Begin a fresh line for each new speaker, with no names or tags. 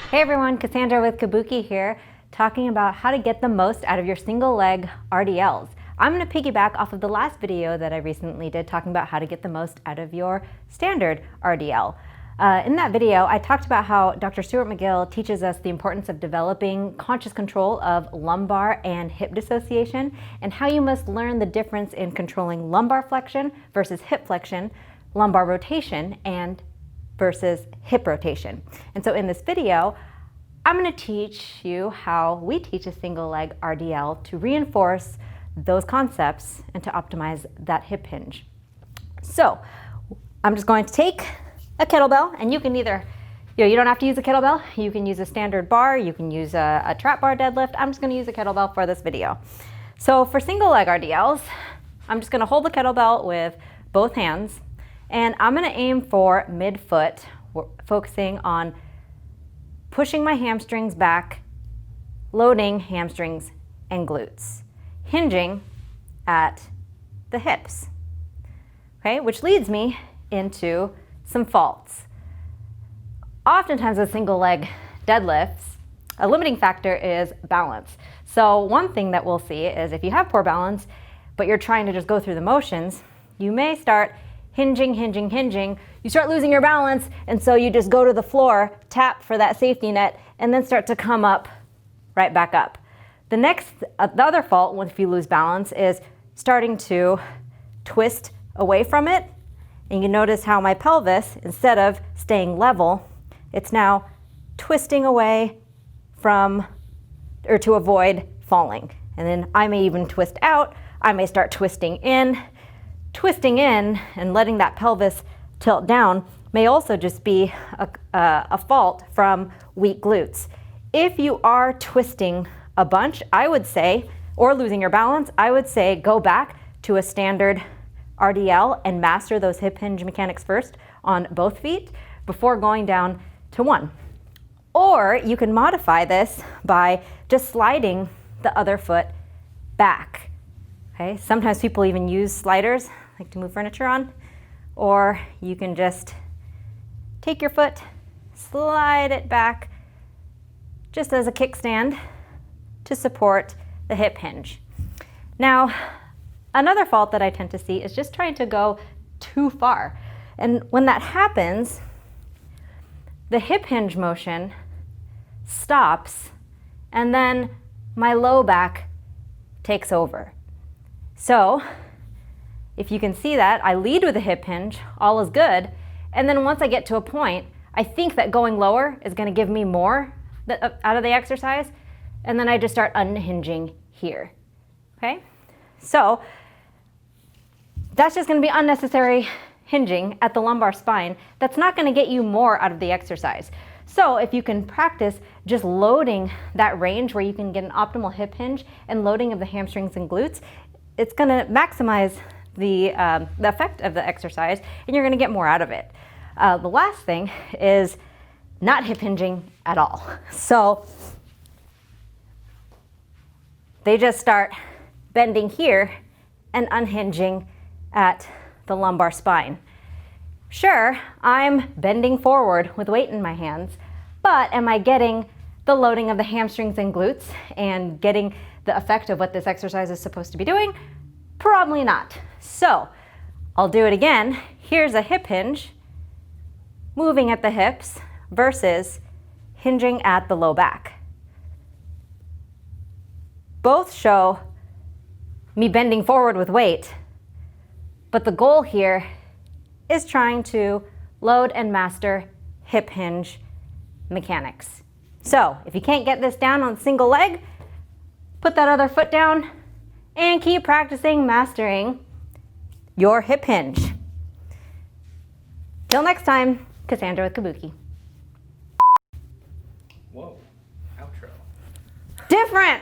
Hey everyone, Cassandra with Kabuki here, talking about how to get the most out of your single leg RDLs. I'm going to piggyback off of the last video that I recently did talking about how to get the most out of your standard RDL. In that video, I talked about how Dr. Stuart McGill teaches us the importance of developing conscious control of lumbar and hip dissociation, and how you must learn the difference in controlling lumbar flexion versus hip flexion, lumbar rotation and versus hip rotation. And so in this video, I'm going to teach you how we teach a single leg RDL to reinforce those concepts and to optimize that hip hinge. So I'm just going to take a kettlebell, and you can either, you don't have to use a kettlebell. You can use a standard bar. You can use a trap bar deadlift. I'm just going to use a kettlebell for this video. So for single leg RDLs, I'm just going to hold the kettlebell with both hands, and I'm going to aim for mid-foot, focusing on pushing my hamstrings back, loading hamstrings and glutes, hinging at the hips, okay, which leads me into some faults. Oftentimes with single leg deadlifts, a limiting factor is balance. So one thing that we'll see is if you have poor balance, but you're trying to just go through the motions, you may start hinging, you start losing your balance, and so you just go to the floor, tap for that safety net, and then start to come up, right back up. The other fault, if you lose balance, is starting to twist away from it. And you notice how my pelvis, instead of staying level, it's now twisting away from, or to avoid falling. And then I may even twist out, I may start twisting in and letting that pelvis tilt down may also just be a fault from weak glutes. If you are twisting a bunch, I would say, or losing your balance, I would say go back to a standard RDL and master those hip hinge mechanics first on both feet before going down to one. Or you can modify this by just sliding the other foot back. Okay, sometimes people even use sliders, like to move furniture on, or you can just take your foot, slide it back just as a kickstand to support the hip hinge. Now, another fault that I tend to see is just trying to go too far. And when that happens, the hip hinge motion stops, and then my low back takes over. So if you can see that, I lead with a hip hinge, all is good, and then once I get to a point, I think that going lower is going to give me more out of the exercise, and then I just start unhinging here. Okay? So that's just going to be unnecessary hinging at the lumbar spine. That's not going to get you more out of the exercise. So if you can practice just loading that range where you can get an optimal hip hinge and loading of the hamstrings and glutes, it's going to maximize the effect of the exercise, and you're going to get more out of it. The last thing is not hip hinging at all. So they just start bending here and unhinging at the lumbar spine. Sure, I'm bending forward with weight in my hands, but am I getting the loading of the hamstrings and glutes and getting the effect of what this exercise is supposed to be doing? Probably not. So I'll do it again. Here's a hip hinge, moving at the hips versus hinging at the low back. Both show me bending forward with weight, but the goal here is trying to load and master hip hinge mechanics. So if you can't get this down on a single leg, put that other foot down and keep practicing mastering your hip hinge. Till next time, Cassandra with Kabuki.
Whoa, outro.
Different!